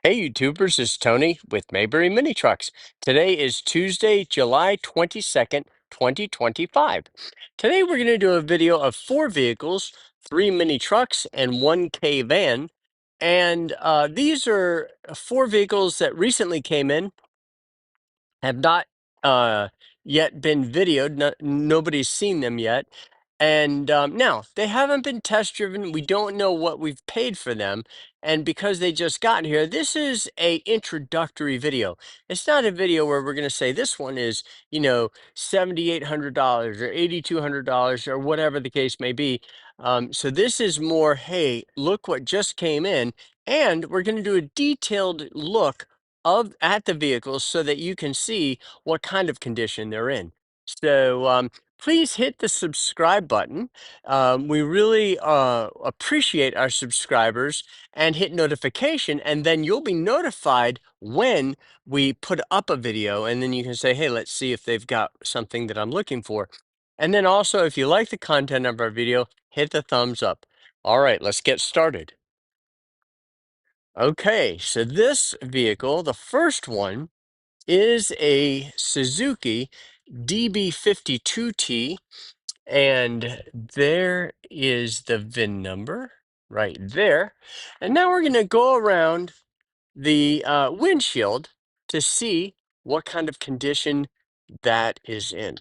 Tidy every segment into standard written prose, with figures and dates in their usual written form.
Hey YouTubers, it's Tony with Mayberry Mini Trucks. Today is Tuesday, July 22nd, 2025. Today we're going to do a video of four vehicles, three mini trucks, and one K van. And these are four vehicles that recently came in, have not yet been videoed. Nobody's seen them yet. And now they haven't been test driven. We don't know what we've paid for them. And because they just got here, this is a introductory video. It's not a video where we're going to say this one is, $7,800 or $8,200 or whatever the case may be. So this is more, hey, look what just came in. And we're going to do a detailed look at the vehicles so that you can see what kind of condition they're in. So please hit the subscribe button. We really appreciate our subscribers, and hit notification, and then you'll be notified when we put up a video, and then you can say, hey, let's see if they've got something that I'm looking for. And then also, if you like the content of our video, hit the thumbs up. All right, let's get started. Okay, so this vehicle, the first one, is a Suzuki DB52T, and there is the VIN number right there. And now we're going to go around the windshield to see what kind of condition that is in.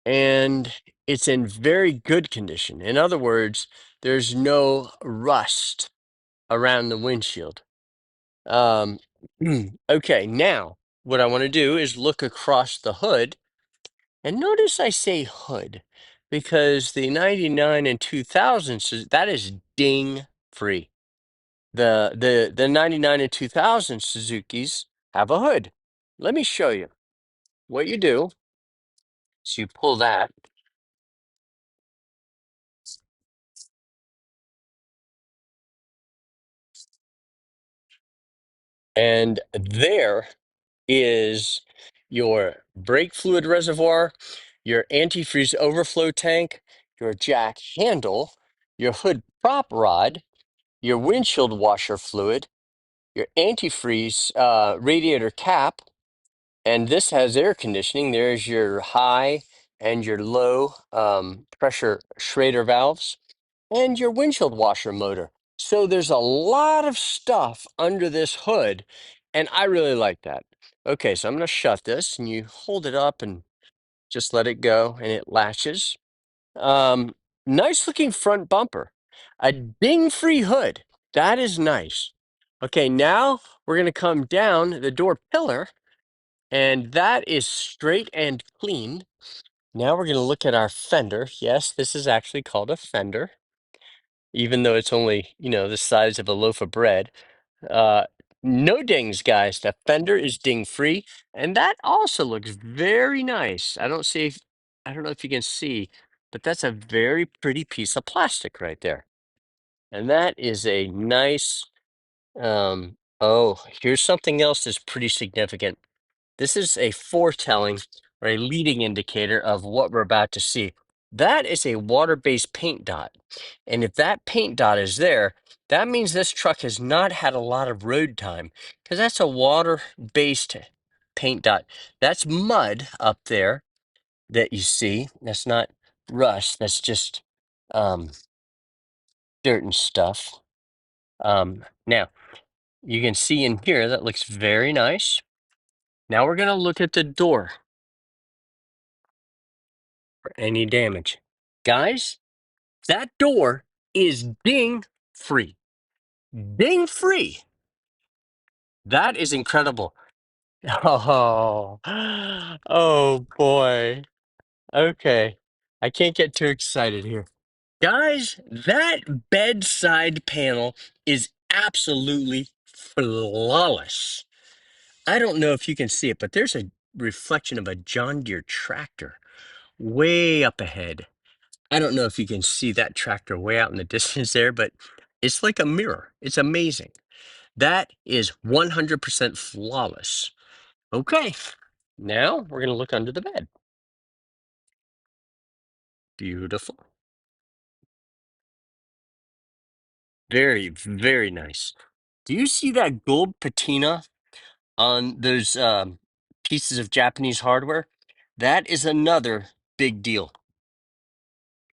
And it's in very good condition. In other words, there's no rust around the windshield. Okay, now what I want to do is look across the hood, and notice I say hood because the 99 and 2000 that is ding free. The 99 and 2000 Suzukis have a hood. Let me show you. What you do is you pull that, and there is your brake fluid reservoir, your antifreeze overflow tank, your jack handle, your hood prop rod, your windshield washer fluid, your antifreeze radiator cap, and this has air conditioning. There's your high and your low pressure Schrader valves, and your windshield washer motor. So there's a lot of stuff under this hood, and I really like that. Okay, so I'm going to shut this, and you hold it up and just let it go, and it latches. Um, Nice looking front bumper, a ding-free hood. That is nice. Okay, now we're going to come down the door pillar, and that is straight and clean. Now we're going to look at our fender. Yes, this is actually called a fender, even though it's only, the size of a loaf of bread. Uh, no dings, guys. The fender is ding free, and that also looks very nice. I don't know if you can see, but that's a very pretty piece of plastic right there. And that is a nice, oh, here's something else that's pretty significant. This is a foretelling or a leading indicator of what we're about to see. That is a water-based paint dot. And if that paint dot is there, that means this truck has not had a lot of road time, because that's a water-based paint dot. That's mud up there that you see. That's not rust. That's just um, dirt and stuff. Now, you can see in here, that looks very nice. Now we're going to look at the door for any damage. Guys, that door is ding free. Ding free. That is incredible. Oh, oh boy. Okay. I can't get too excited here. Guys, that bedside panel is absolutely flawless. I don't know if you can see it, but there's a reflection of a John Deere tractor way up ahead. I don't know if you can see that tractor way out in the distance there, but it's like a mirror. It's amazing. That is 100% flawless. Okay, now we're going to look under the bed. Beautiful. Very, very nice. Do you see that gold patina on those pieces of Japanese hardware? That is another big deal.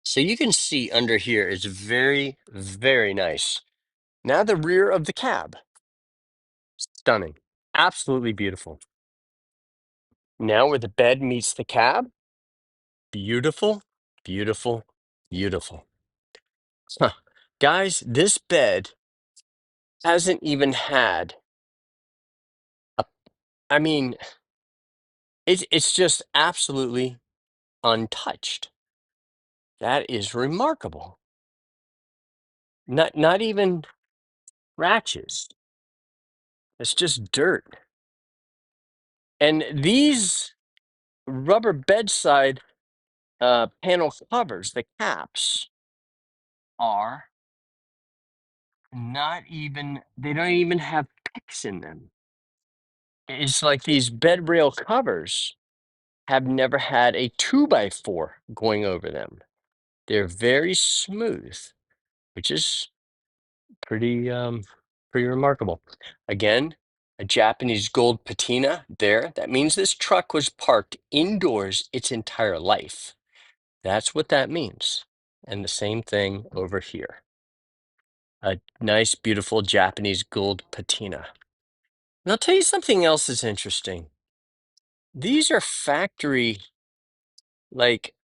So you can see under here is very, very nice. Now the rear of the cab, stunning, absolutely beautiful. Now where the bed meets the cab, beautiful, beautiful, beautiful. Huh. Guys, this bed hasn't even had a, I mean, it's just absolutely untouched. That is remarkable. Not even scratches. It's just dirt. And these rubber bedside panel covers, the caps, are not even, they don't even have picks in them. It's like these bed rail covers have never had a 2x4 going over them. They're very smooth, which is pretty pretty remarkable. Again, a Japanese gold patina there. That means this truck was parked indoors its entire life. That's what that means. And the same thing over here. A nice, beautiful Japanese gold patina. And I'll tell you something else that's interesting. These are factory, like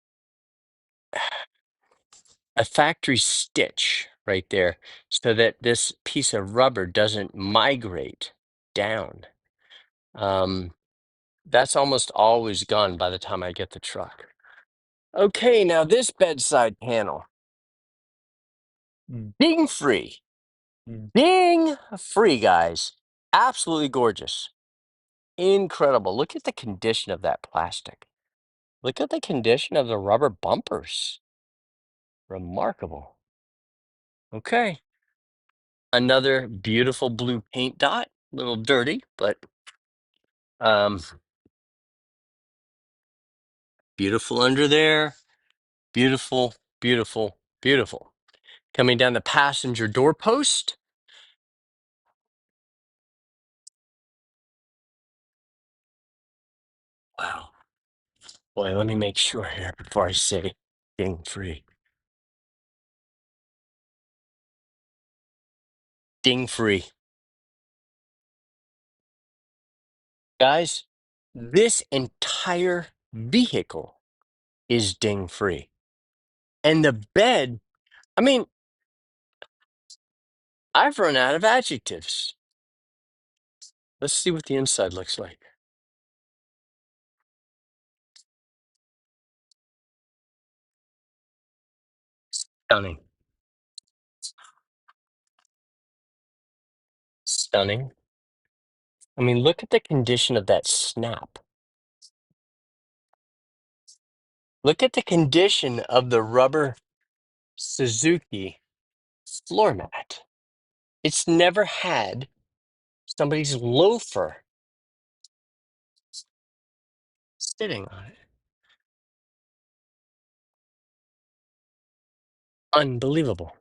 a factory stitch right there, so that this piece of rubber doesn't migrate down. Um, that's almost always gone by the time I get the truck. Okay, now this bedside panel, ding free, ding free, guys. Absolutely gorgeous. Incredible. Look at the condition of that plastic. Look at the condition of the rubber bumpers. Remarkable. Okay. Another beautiful blue paint dot. A little dirty, but um, beautiful under there. Beautiful, beautiful, beautiful. Coming down the passenger door post. Wow. Boy, let me make sure here before I say ding free. Ding free. Guys, this entire vehicle is ding free. And the bed, I mean, I've run out of adjectives. Let's see what the inside looks like. Stunning. Stunning. I mean, look at the condition of that snap. Look at the condition of the rubber Suzuki floor mat. It's never had somebody's loafer sitting on it. Unbelievable.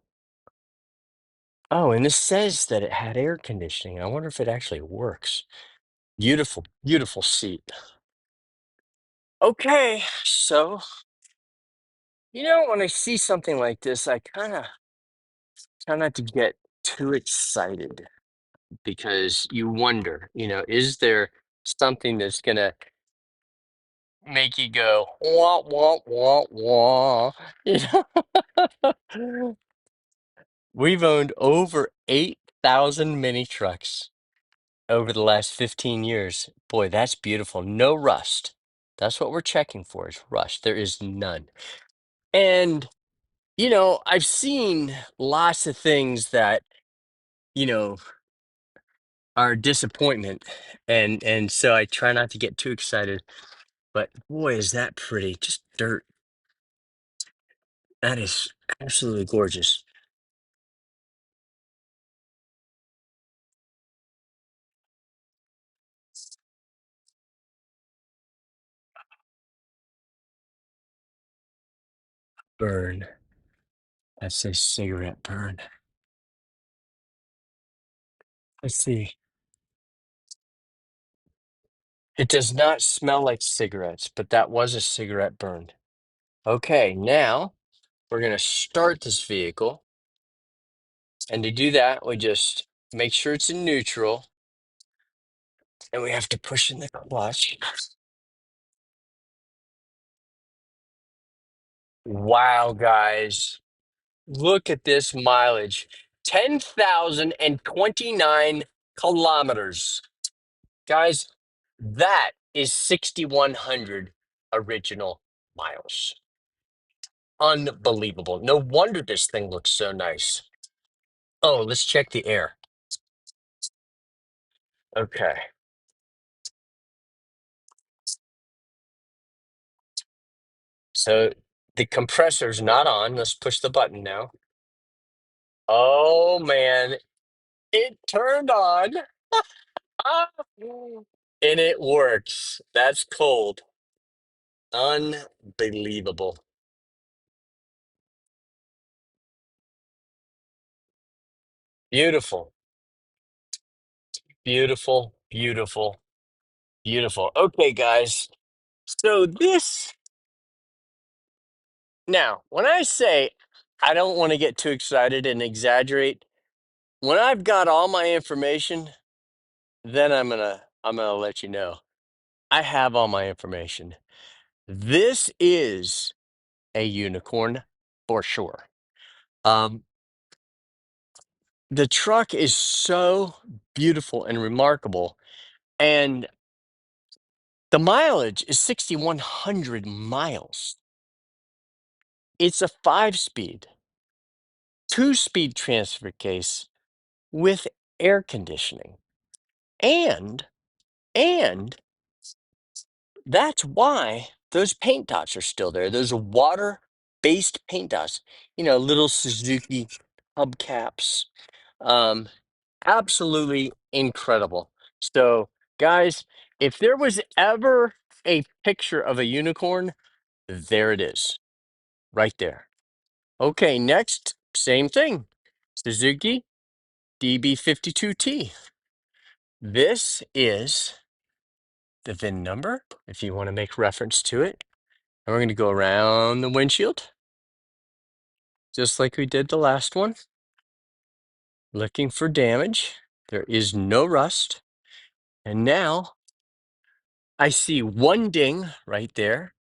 Oh, and this says that it had air conditioning. I wonder if it actually works. Beautiful, beautiful seat. Okay, so, when I see something like this, I kind of try not to get too excited because you wonder, is there something that's going to make you go, wah, wah, wah, wah? You know? We've owned over 8,000 mini trucks over the last 15 years. Boy, that's beautiful. No rust. That's what we're checking for is rust. There is none. And, I've seen lots of things that, you know, are disappointment. And so I try not to get too excited. But boy, is that pretty. Just dirt. That is absolutely gorgeous. Burn. That's a cigarette burn. Let's see. It does not smell like cigarettes, but that was a cigarette burn. Okay, now we're going to start this vehicle. And to do that, we just make sure it's in neutral. And we have to push in the clutch. Wow, guys. Look at this mileage. 10,029 kilometers. Guys, that is 6,100 original miles. Unbelievable. No wonder this thing looks so nice. Oh, let's check the air. Okay. So the compressor's not on. Let's push the button now. Oh, man. It turned on. Ah, and it works. That's cold. Unbelievable. Beautiful. Beautiful. Beautiful. Beautiful. Okay, guys. So this now, when I say I don't want to get too excited and exaggerate, when I've got all my information, then I'm gonna let you know. I have all my information. This is a unicorn for sure. Um, the truck is so beautiful and remarkable, and the mileage is 6,100 miles. It's a 5 speed, 2 speed transfer case with air conditioning. And that's why those paint dots are still there. Those water-based paint dots, little Suzuki hubcaps. Um, Absolutely incredible. So, guys, if there was ever a picture of a unicorn, there it is, right there. Okay, next, same thing. Suzuki DB52T. This is the VIN number, if you want to make reference to it. And we're going to go around the windshield, just like we did the last one, looking for damage. There is no rust. And now I see one ding right there.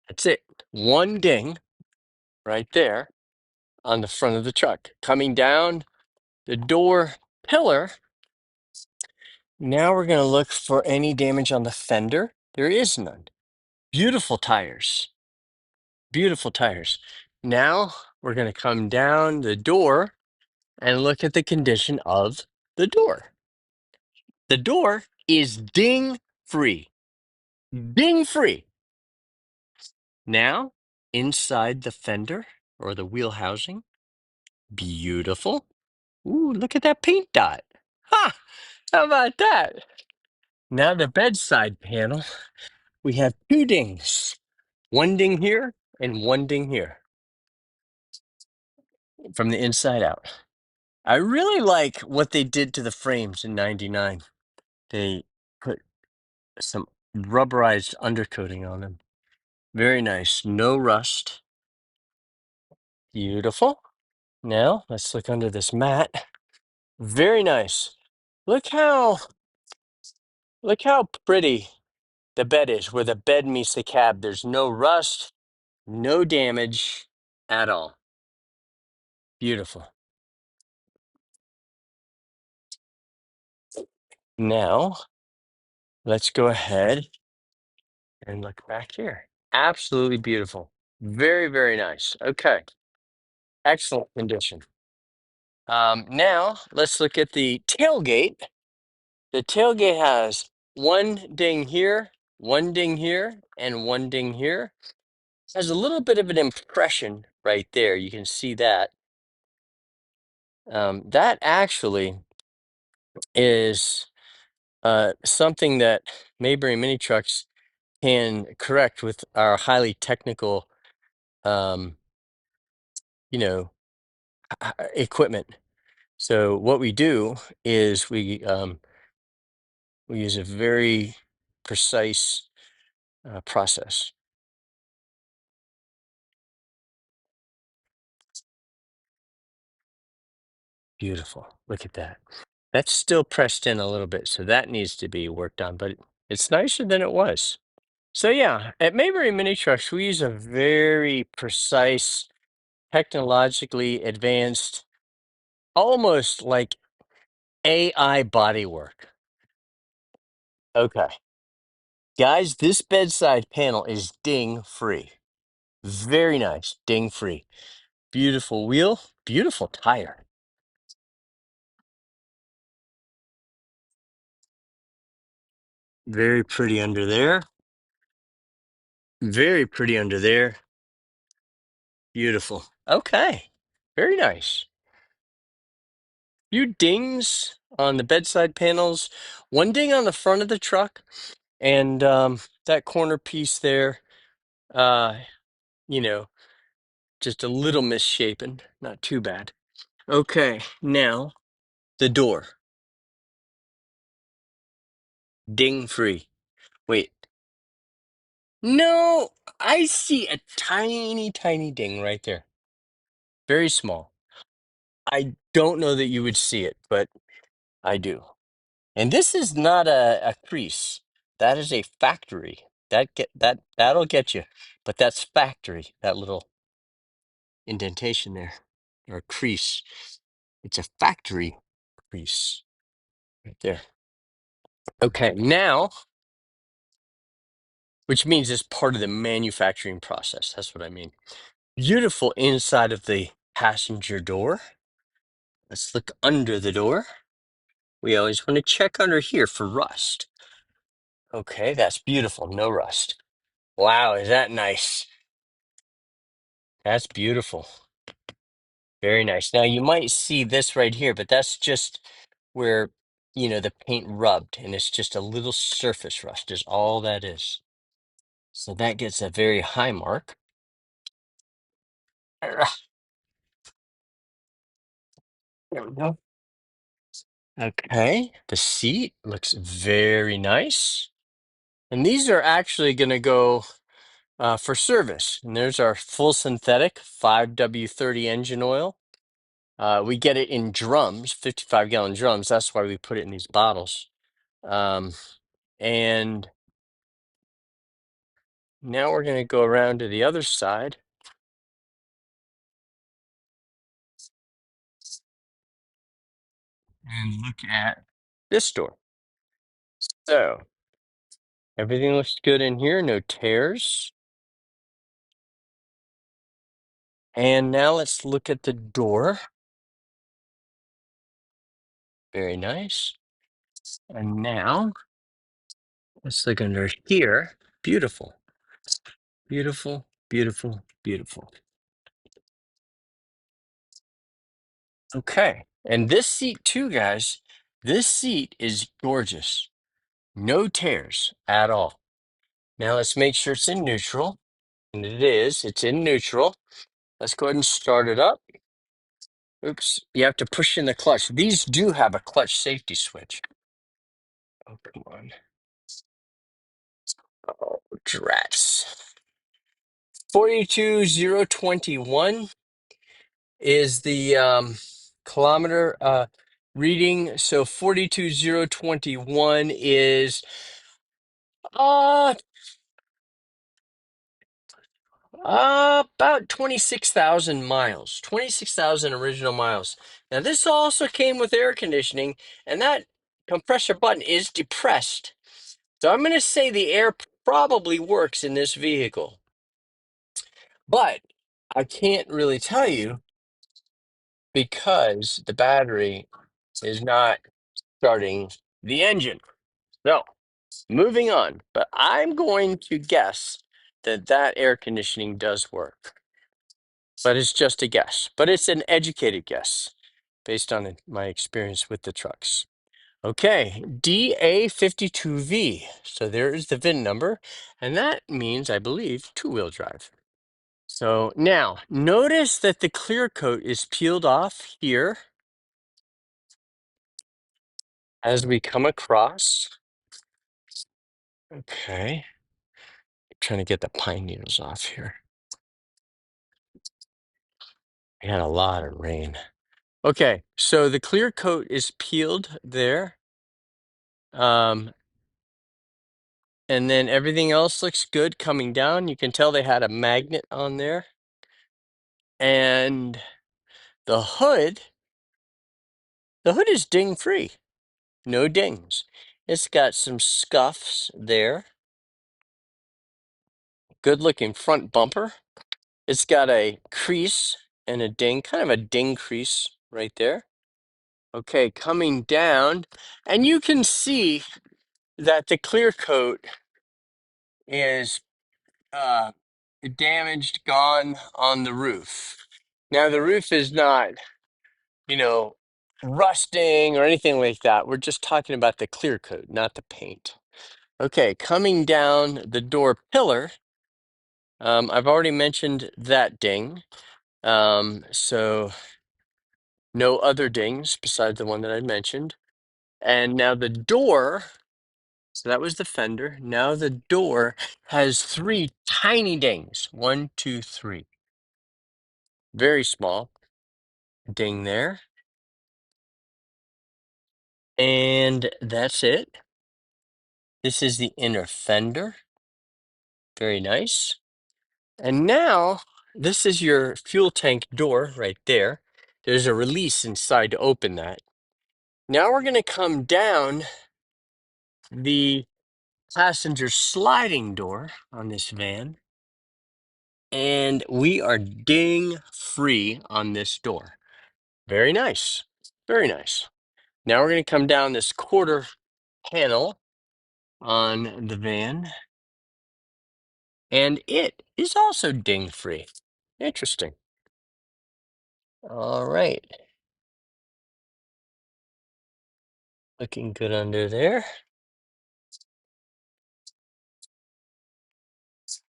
That's it. One ding right there on the front of the truck. Coming down the door pillar. Now we're going to look for any damage on the fender. There is none. Beautiful tires. Beautiful tires. Now we're going to come down the door and look at the condition of the door. The door is ding free. Ding free. Now, inside the fender or the wheel housing, beautiful. Ooh, look at that paint dot. Ha! How about that? Now, the bedside panel, we have two dings. One ding here and one ding here from the inside out. I really like what they did to the frames in '99. They put some rubberized undercoating on them. Very nice. No rust. Beautiful. Now let's look under this mat. Very nice. Look how look how pretty the bed is. Where the bed meets the cab. There's no rust, no damage at all. Beautiful. Now let's go ahead and look back here. Absolutely beautiful. Very, very nice. Okay. Excellent condition. Now let's look at the tailgate. The tailgate has one ding here, one ding here, and one ding here. Has a little bit of an impression right there. You can see that. That actually is something that Mayberry Mini Trucks can correct with our highly technical, um, you know, equipment. So what we do is we use a very precise process. Beautiful. Look at that. That's still pressed in a little bit, so that needs to be worked on, but it's nicer than it was. So yeah, at Mayberry Mini Trucks, we use a very precise, technologically advanced, almost like AI bodywork. Okay. Guys, this bedside panel is ding free. Very nice, ding free. Beautiful wheel, beautiful tire. Very pretty under there. Very pretty under there. Beautiful. Okay. Very nice. Few dings on the bedside panels, one ding on the front of the truck, and that corner piece there, uh, you know, just a little misshapen. Not too bad. Okay, now the door. Ding free. Wait. No, I see a tiny, tiny ding right there. Very small. I don't know that you would see it, but I do. And this is not a crease. That is a factory. That'll get you. But that's factory, that little indentation there. Or crease. It's a factory crease right there. Okay, now, which means it's part of the manufacturing process. That's what I mean. Beautiful inside of the passenger door. Let's look under the door. We always want to check under here for rust. Okay, that's beautiful. No rust. Wow, is that nice? That's beautiful. Very nice. Now you might see this right here, but that's just where, the paint rubbed, and it's just a little surface rust is all that is. So that gets a very high mark. There we go. Okay, the seat looks very nice. And these are actually going to go for service. And there's our full synthetic 5W30 engine oil. We get it in drums, 55-gallon drums. That's why we put it in these bottles. Um, and now we're going to go around to the other side. And look at this door. So everything looks good in here, no tears. And now let's look at the door. Very nice. And now let's look under here. Beautiful. Beautiful, beautiful, beautiful. Okay. And this seat too, guys, this seat is gorgeous. No tears at all. Now let's make sure it's in neutral. And it is. It's in neutral. Let's go ahead and start it up. Oops. You have to push in the clutch. These do have a clutch safety switch. Oh, come on. Oh, drats. 42021 is the kilometer reading. So 42021 is uh, about 26,000 miles, 26,000 original miles. Now, this also came with air conditioning, and that compressor button is depressed. So I'm going to say the air probably works in this vehicle, but I can't really tell you because the battery is not starting the engine. So moving on, but I'm going to guess that that air conditioning does work. But it's just a guess. But it's an educated guess based on my experience with the trucks. Okay, DA52V. So there is the VIN number, and that means, I believe, two-wheel drive. So now notice that the clear coat is peeled off here as we come across. Okay. Trying to get the pine needles off here. We had a lot of rain. Okay, so the clear coat is peeled there. Um, and then everything else looks good coming down. You can tell they had a magnet on there. And the hood, the hood is ding free. No dings. It's got some scuffs there. Good looking front bumper. It's got a crease and a ding, kind of a ding crease right there. Okay, coming down, and you can see that the clear coat is damaged, gone on the roof. Now, the roof is not, you know, rusting or anything like that. We're just talking about the clear coat, not the paint. Okay, coming down the door pillar, I've already mentioned that ding. So no other dings besides the one that I mentioned. And now the door, so that was the fender. Now the door has three tiny dings. One, two, three. Very small ding there. And that's it. This is the inner fender. Very nice. And now this is your fuel tank door right there. There's a release inside to open that. Now we're going to come down the passenger sliding door on this van. And we are ding free on this door. Very nice. Very nice. Now we're going to come down this quarter panel on the van. And it is also ding free. Interesting. All right. Looking good under there.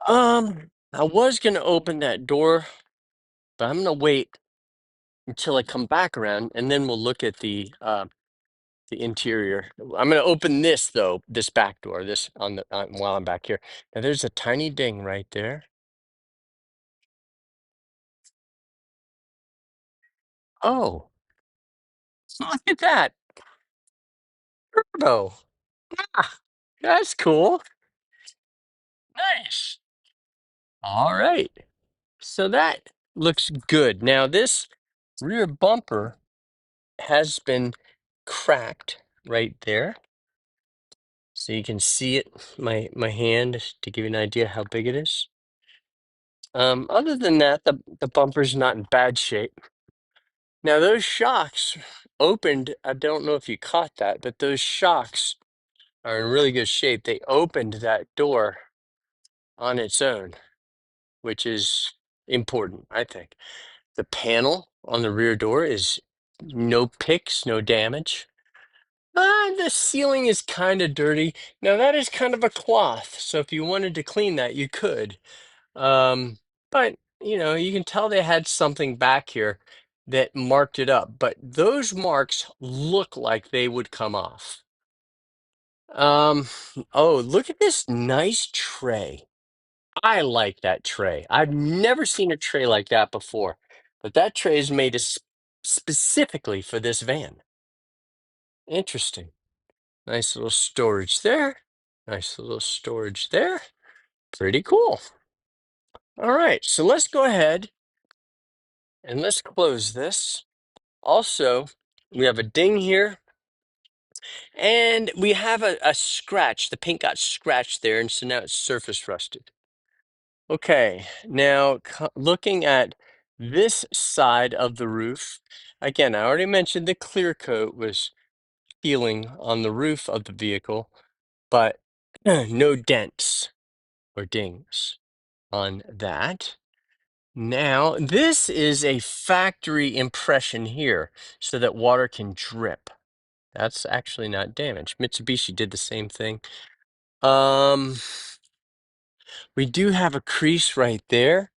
I was going to open that door, but I'm going to wait until I come back around and then we'll look at the interior. I'm going to open this though, this back door, this on the while I'm back here. Now there's a tiny ding right there. Oh, look at that. Turbo. Ah, that's cool. Nice. All right. So that looks good. Now this rear bumper has been cracked right there. So you can see it, my hand, to give you an idea how big it is. Other than that, the bumper's not in bad shape. Now those shocks opened, I don't know if you caught that, but those shocks are in really good shape. They opened that door on its own, which is important, I think. The panel on the rear door is no picks, no damage. The ceiling is kind of dirty. Now that is kind of a cloth, so if you wanted to clean that, you could. Um, but you know, you can tell they had something back here that marked it up, but those marks look like they would come off. Um, oh, look at this nice tray. I like that tray. I've never seen a tray like that before, but that tray is made specifically for this van. Interesting. Nice little storage there. Nice little storage there. Pretty cool. All right, so let's go ahead and let's close this. Also, we have a ding here, and we have a scratch. The paint got scratched there, and so now it's surface rusted. Okay, now looking at this side of the roof, again, I already mentioned the clear coat was peeling on the roof of the vehicle, but no dents or dings on that. Now, this is a factory impression here so that water can drip. That's actually not damaged. Mitsubishi did the same thing. Um, we do have a crease right there.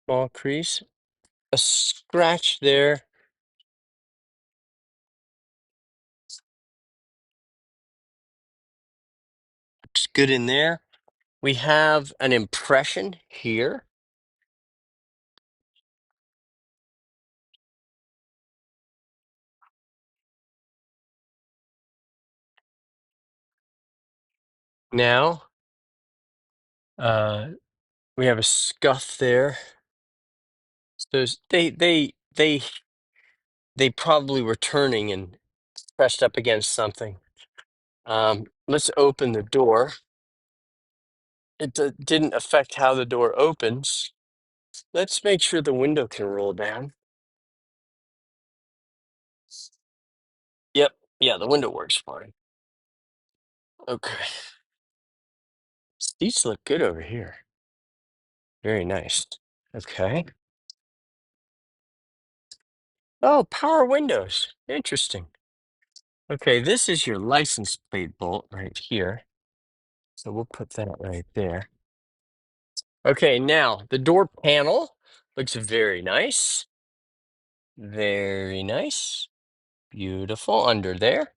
Small crease, a scratch there. Looks good in there. We have an impression here. Now, uh, we have a scuff there. So they probably were turning and pressed up against something. Let's open the door. It didn't affect how the door opens. Let's make sure the window can roll down. Yep. Yeah, the window works fine. Okay. These look good over here. Very nice. Okay. Oh, power windows. Interesting. Okay, this is your license plate bolt right here. So we'll put that right there. Okay, now the door panel looks very nice. Very nice. Beautiful under there.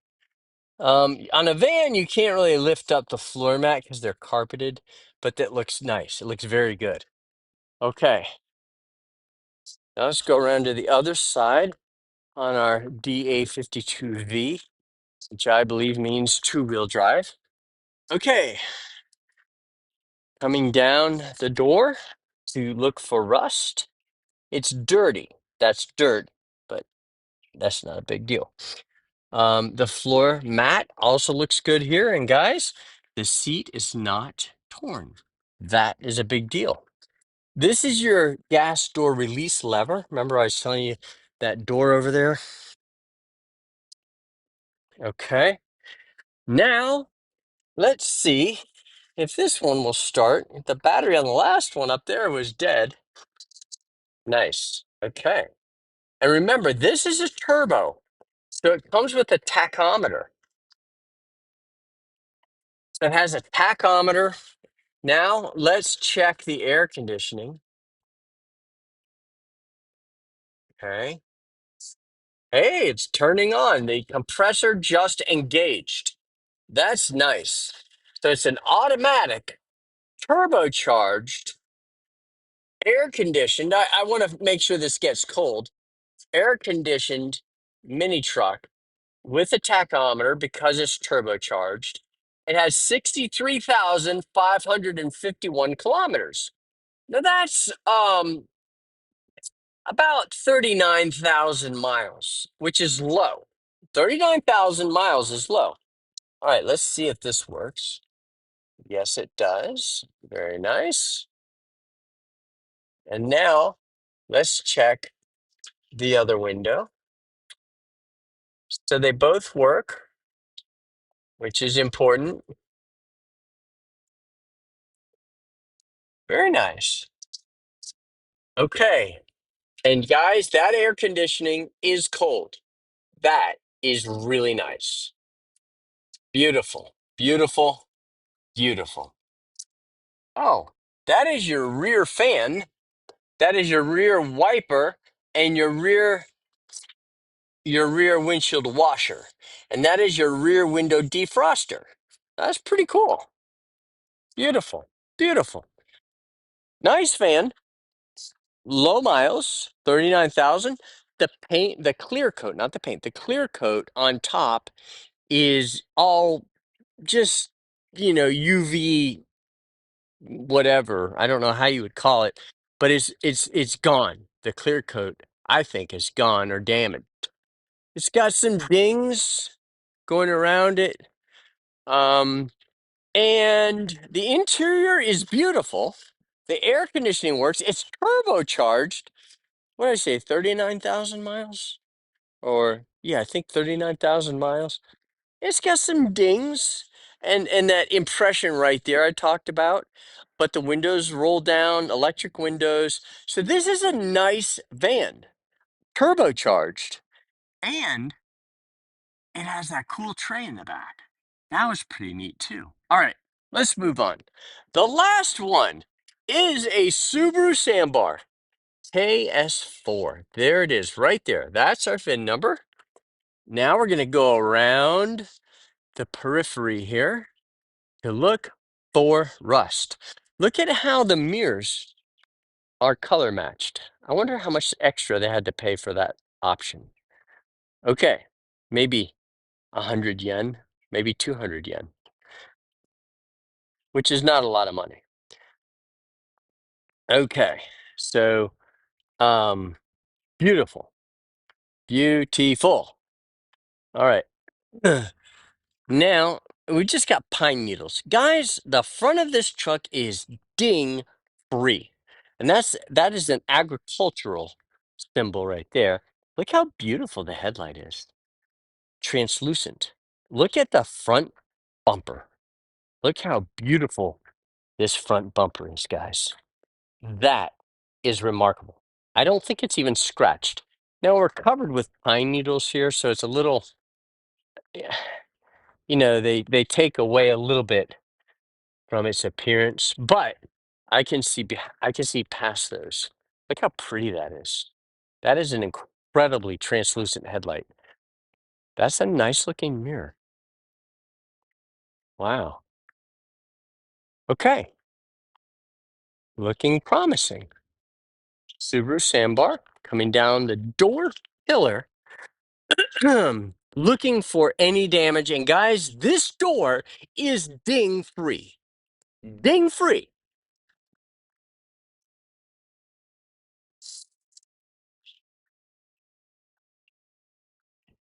On a van, you can't really lift up the floor mat because they're carpeted, but that looks nice. It looks very good. Okay, now let's go around to the other side on our DA52V, which I believe means two-wheel drive. Okay, coming down the door to look for rust. It's dirty. That's dirt, but that's not a big deal. The floor mat also looks good here. And guys, the seat is not torn. That is a big deal. This is your gas door release lever. Remember I was telling you that door over there? Okay. Now, let's see if this one will start. The battery on the last one up there was dead. Nice. Okay. And remember, this is a turbo. So it comes with a tachometer. So it has a tachometer. Now let's check the air conditioning. Okay. Hey, it's turning on. The compressor just engaged. That's nice. So it's an automatic, turbocharged, air conditioned. I want to make sure this gets cold. Air conditioned mini truck with a tachometer because it's turbocharged. It has 63,551 kilometers. Now that's about 39,000 miles, which is low. 39,000 miles is low. All right, let's see if this works. Yes, it does. Very nice. And now let's check the other window. So they both work, which is important. Very nice. Okay. And guys, that air conditioning is cold. That is really nice. Beautiful, beautiful, beautiful. Oh, that is your rear fan. That is your rear wiper and your rear windshield washer. And that is your rear window defroster. That's pretty cool. Beautiful. Beautiful. Nice van. Low miles, 39,000. The paint, the clear coat, not the paint, the clear coat on top is all just, UV whatever. I don't know how you would call it, but it's gone. The clear coat, I think, is gone or damaged. It's got some dings going around it. And the interior is beautiful. The air conditioning works. It's turbocharged. What did I say? 39,000 miles? Or yeah, I think 39,000 miles. It's got some dings and that impression right there I talked about, but the windows roll down, electric windows. So this is a nice van, turbocharged, and it has that cool tray in the back. That was pretty neat too. All right, let's move on. The last one is a Subaru Sambar. KS4. There it is, right there. That's our VIN number. Now we're going to go around the periphery here to look for rust. Look at how the mirrors are color matched. I wonder how much extra they had to pay for that option. Okay, maybe 100 yen, maybe 200 yen, which is not a lot of money. Okay, so beautiful, beautiful. All right. Now we just got pine needles. Guys, the front of this truck is ding free. And that is an agricultural symbol right there. Look how beautiful the headlight is. Translucent. Look at the front bumper. Look how beautiful this front bumper is, guys. That is remarkable. I don't think it's even scratched. Now we're covered with pine needles here, so it's a little, yeah, they take away a little bit from its appearance, but I can see past those. Look how pretty that is. That is an incredibly translucent headlight. That's a nice looking mirror. Wow. Okay. Looking promising. Subaru Sambar coming down the door pillar. Looking for any damage. And guys, this door is ding free. Ding free.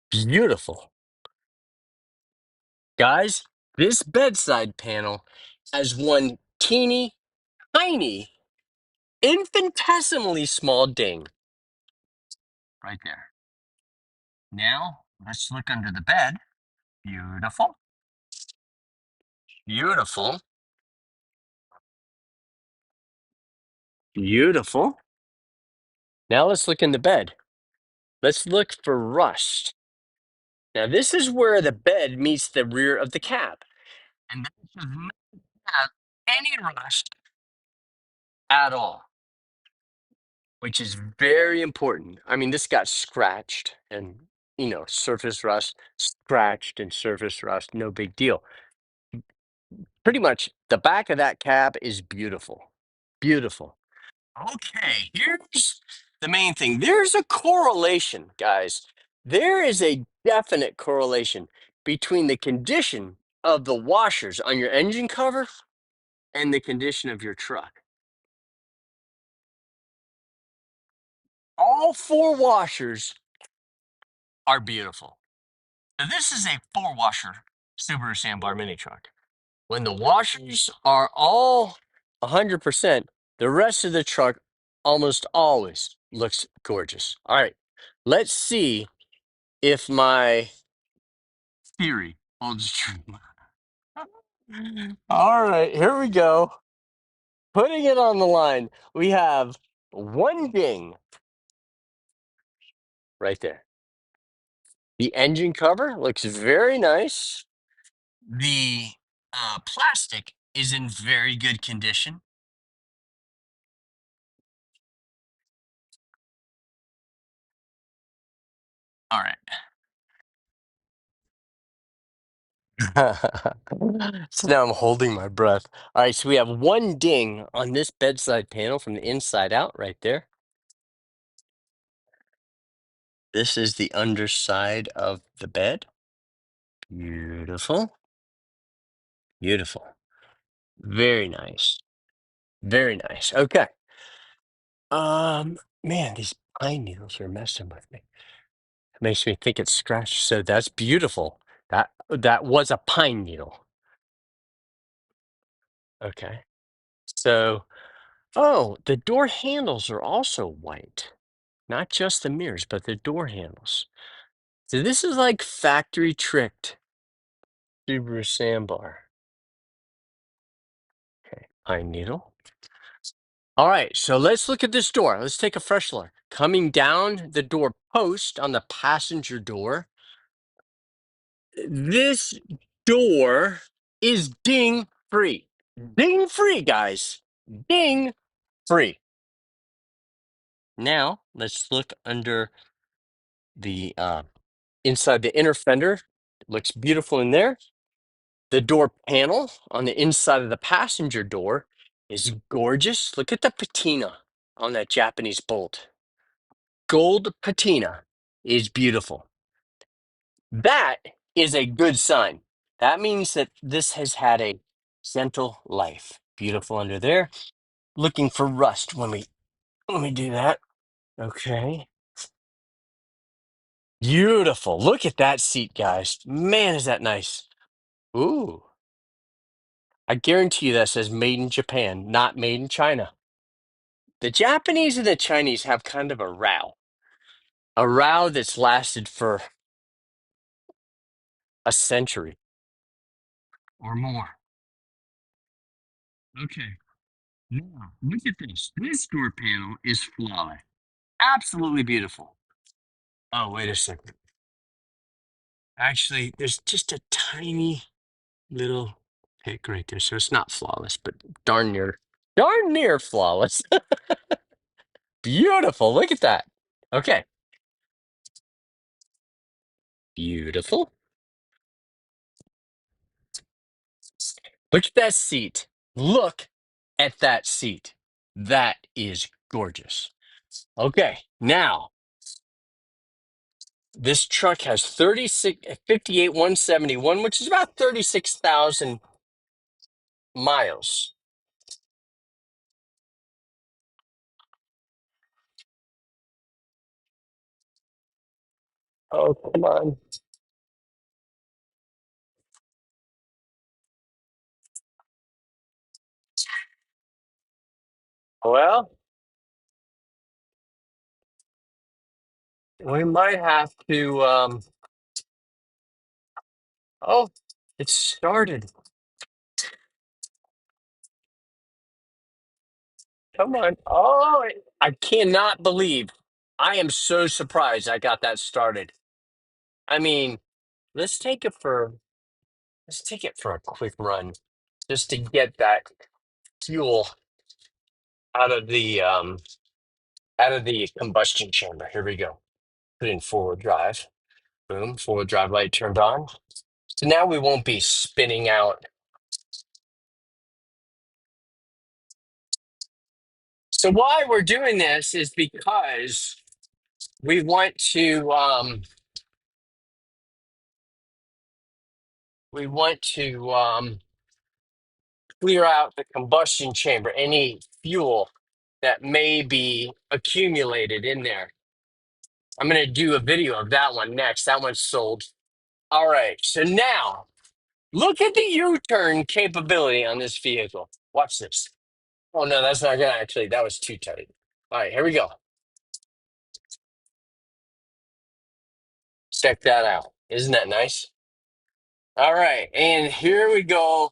Beautiful. Guys, this bedside panel has one teeny, tiny, infinitesimally small ding right there. Now, let's look under the bed. Beautiful. Beautiful. Beautiful. Now let's look in the bed. Let's look for rust. Now, this is where the bed meets the rear of the cab. And that does not have any rust at all, which is very important. I mean, this got scratched and, surface rust, scratched and surface rust, no big deal. Pretty much the back of that cab is beautiful. Beautiful. Okay, here's the main thing. There's a correlation, guys. There is a definite correlation between the condition of the washers on your engine cover and the condition of your truck. All four washers are beautiful. Now, this is a four-washer Subaru Sambar mini truck. When the washers are all 100%, the rest of the truck almost always looks gorgeous. All right, let's see if my theory holds true. All right, here we go. Putting it on the line, we have one ding right there. The engine cover looks very nice. The plastic is in very good condition. All right. So now I'm holding my breath. All right, so we have one ding on this bedside panel from the inside out right there. This is the underside of the bed. Beautiful. Beautiful. Very nice. Very nice. Okay. Man, these pine needles are messing with me. It makes me think it's scratched. So that's beautiful. That was a pine needle. Okay. So, oh, the door handles are also white. Not just the mirrors, but the door handles. So this is like factory tricked Subaru Sambar. Okay, pine needle. All right, so let's look at this door. Let's take a fresh look. Coming down the door post on the passenger door, this door is ding free. Ding free, guys. Ding free. Now let's look under the inside the inner fender. It looks beautiful in there. The door panel on the inside of the passenger door is gorgeous. Look at the patina on that Japanese bolt. Gold patina is beautiful. That is a good sign. That means that this has had a gentle life. Beautiful under there. Looking for rust when we let me do that. Okay. Beautiful. Look at that seat, guys. Man, is that nice. Ooh. I guarantee you that says made in Japan, not made in China. The Japanese and the Chinese have kind of a row that's lasted for a century or more. Okay. Now, look at this. This door panel is flawless. Absolutely beautiful. Oh, wait a second. Actually, there's just a tiny little pick right there. So it's not flawless, but darn near flawless. Beautiful. Look at that. Okay. Beautiful. Look at that seat. Look at that seat. That is gorgeous. Okay. Now, this truck has 171, which is about 36,000 miles. Oh, come on. Well, we might have to. Oh, it started. Come on. Oh, I cannot believe. I am so surprised I got that started. I mean, let's take it for let's take it for a quick run just to get that fuel out of the combustion chamber. Here we go. Put in forward drive. Boom, forward drive light turned on. So now we won't be spinning out. So why we're doing this is because we want to we want to clear out the combustion chamber, any fuel that may be accumulated in there. I'm going to do a video of that one next. That one's sold. All right. So now look at the U-turn capability on this vehicle. Watch this. Oh, no, that's not going to actually, that was too tight. All right, here we go. Check that out. Isn't that nice? All right. And here we go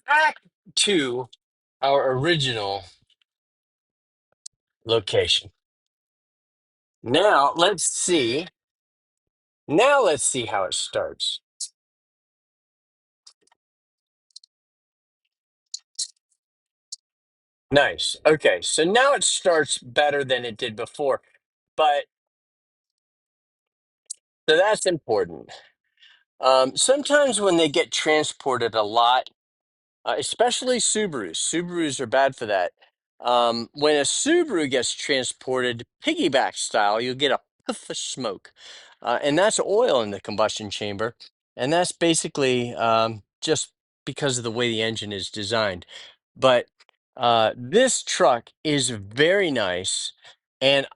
back to our original location. Now let's see. Now let's see how it starts. Nice. Okay, so now it starts better than it did before, but so that's important. Sometimes when they get transported a lot, especially Subarus, Subarus are bad for that. When a Subaru gets transported piggyback style, you'll get a puff of smoke, and that's oil in the combustion chamber, and that's basically just because of the way the engine is designed. But this truck is very nice, and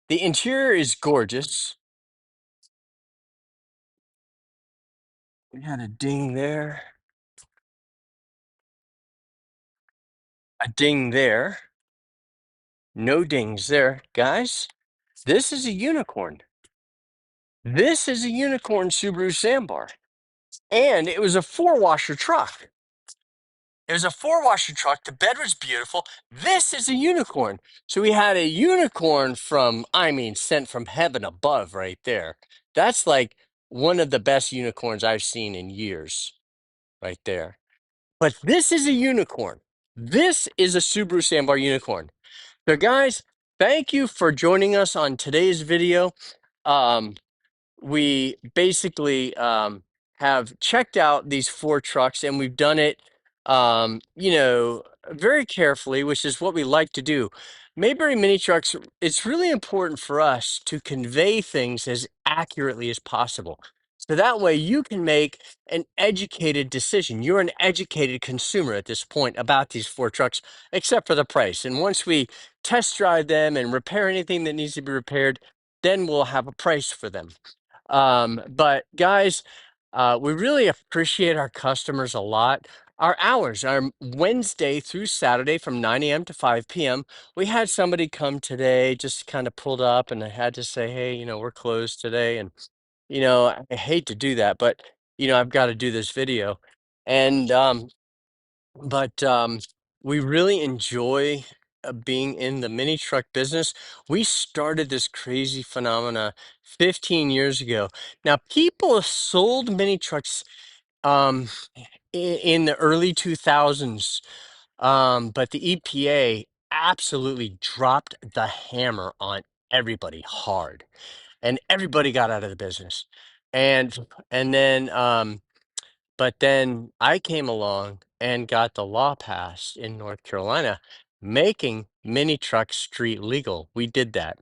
the interior is gorgeous. We had a ding there, a ding there, no dings there, guys. This is a unicorn. This is a unicorn Subaru Sambar. And it was a four-washer truck. It was a four-washer truck. The bed was beautiful. This is a unicorn. So we had a unicorn from, I mean, sent from heaven above right there. That's like one of the best unicorns I've seen in years right there. But this is a unicorn. This is a Subaru Sambar unicorn. So guys, thank you for joining us on today's video. Um, we basically have checked out these four trucks and we've done it, very carefully, which is what we like to do. Mayberry mini trucks, it's really important for us to convey things as accurately as possible. So that way you can make an educated decision. You're an educated consumer at this point about these four trucks, except for the price. And once we test drive them and repair anything that needs to be repaired, then we'll have a price for them. But guys, we really appreciate our customers a lot. Our hours are Wednesday through Saturday from 9 a.m. to 5 p.m. We had somebody come today, just kind of pulled up, and I had to say, hey, we're closed today. And, I hate to do that, but, I've got to do this video. And but we really enjoy being in the mini truck business. We started this crazy phenomena 15 years ago. Now, people sold mini trucks um, in the early 2000s, but the EPA absolutely dropped the hammer on everybody hard, and everybody got out of the business. And and then but then I came along and got the law passed in North Carolina, making mini trucks street legal. We did that.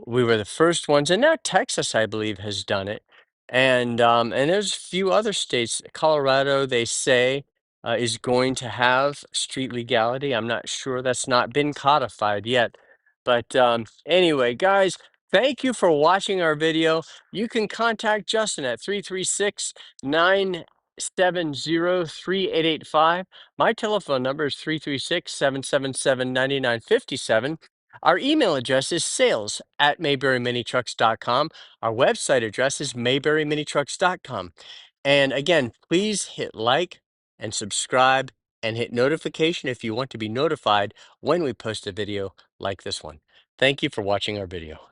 We were the first ones, and now Texas, I believe, has done it. And there's a few other states. Colorado, they say, is going to have street legality. I'm not sure. That's not been codified yet. But anyway, guys, thank you for watching our video. You can contact Justin at 336-970-3885. My telephone number is 336-777-9957. Our email address is sales@mayberryminitrucks.com. Our website address is mayberryminitrucks.com. And again, please hit like and subscribe and hit notification if you want to be notified when we post a video like this one. Thank you for watching our video.